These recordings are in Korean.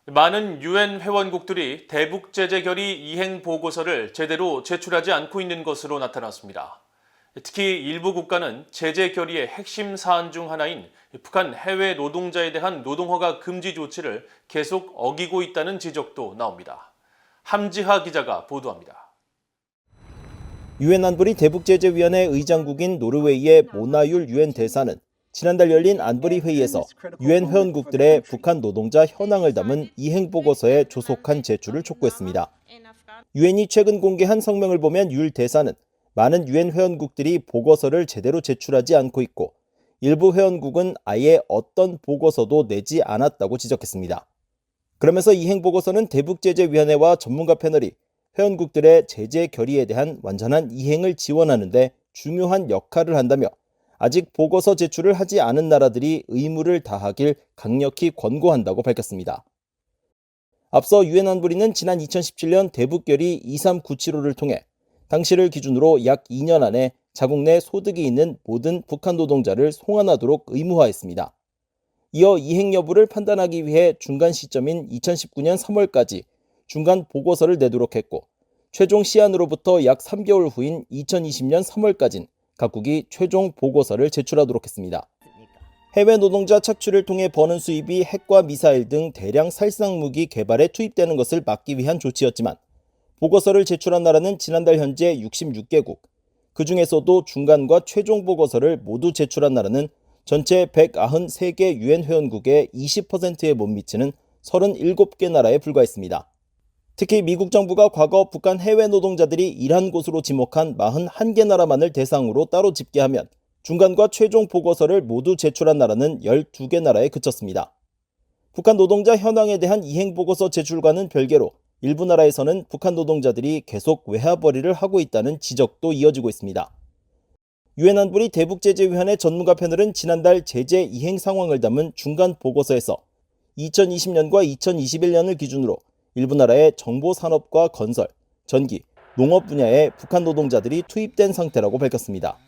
많은 유엔 회원국들이 대북 제재 결의 이행 보고서를 제대로 제출하지 않고 있는 것으로 나타났습니다. 특히 일부 국가는 제재 결의의 핵심 사안 중 하나인 북한 해외 노동자에 대한 노동허가 금지 조치를 계속 어기고 있다는 지적도 나옵니다. 함지하 기자가 보도합니다. 유엔 안보리 대북제재위원회 의장국인 노르웨이의 모나율 유엔 대사는 지난달 열린 안보리 회의에서 유엔 회원국들의 북한 노동자 현황을 담은 이행 보고서에 조속한 제출을 촉구했습니다. 유엔이 최근 공개한 성명을 보면 율 대사는 많은 유엔 회원국들이 보고서를 제대로 제출하지 않고 있고 일부 회원국은 아예 어떤 보고서도 내지 않았다고 지적했습니다. 그러면서 이행 보고서는 대북제재위원회와 전문가 패널이 회원국들의 제재 결의에 대한 완전한 이행을 지원하는 데 중요한 역할을 한다며 아직 보고서 제출을 하지 않은 나라들이 의무를 다하길 강력히 권고한다고 밝혔습니다. 앞서 유엔 안보리는 지난 2017년 대북결의 2397호를 통해 당시를 기준으로 약 2년 안에 자국 내 소득이 있는 모든 북한 노동자를 송환하도록 의무화했습니다. 이어 이행 여부를 판단하기 위해 중간 시점인 2019년 3월까지 중간 보고서를 내도록 했고 최종 시한으로부터 약 3개월 후인 2020년 3월까지는 각국이 최종 보고서를 제출하도록 했습니다. 해외 노동자 착취를 통해 버는 수입이 핵과 미사일 등 대량 살상 무기 개발에 투입되는 것을 막기 위한 조치였지만 보고서를 제출한 나라는 지난달 현재 66개국, 그 중에서도 중간과 최종 보고서를 모두 제출한 나라는 전체 193개 유엔 회원국의 20%에 못 미치는 37개 나라에 불과했습니다. 특히 미국 정부가 과거 북한 해외 노동자들이 일한 곳으로 지목한 41개 나라만을 대상으로 따로 집계하면 중간과 최종 보고서를 모두 제출한 나라는 12개 나라에 그쳤습니다. 북한 노동자 현황에 대한 이행 보고서 제출과는 별개로 일부 나라에서는 북한 노동자들이 계속 외화벌이를 하고 있다는 지적도 이어지고 있습니다. 유엔 안보리 대북제재위원회 전문가 패널은 지난달 제재 이행 상황을 담은 중간 보고서에서 2020년과 2021년을 기준으로 일부 나라의 정보산업과 건설, 전기, 농업 분야에 북한 노동자들이 투입된 상태라고 밝혔습니다.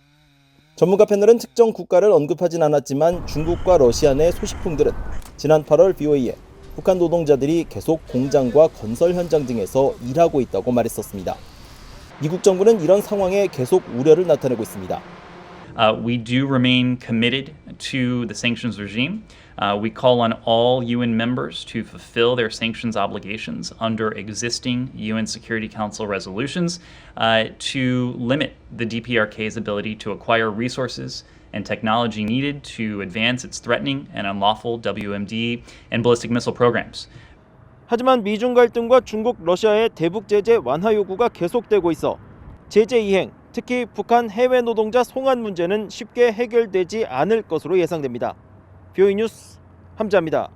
전문가 패널은 특정 국가를 언급하진 않았지만 중국과 러시아 내 소식통들은 지난 8월 BOA에 북한 노동자들이 계속 공장과 건설 현장 등에서 일하고 있다고 말했었습니다. 미국 정부는 이런 상황에 계속 우려를 나타내고 있습니다. We do remain committed to the sanctions regime. We call on all UN members to fulfill their sanctions obligations under existing UN Security Council resolutions to limit the DPRK's ability to acquire resources and technology needed to advance its threatening and unlawful WMD and ballistic missile programs. 하지만 미중 갈등과 중국, 러시아의 대북 제재 완화 요구가 계속되고 있어 제재 이행, 특히 북한 해외 노동자 송환 문제는 쉽게 해결되지 않을 것으로 예상됩니다. BOA 뉴스 함지아입니다.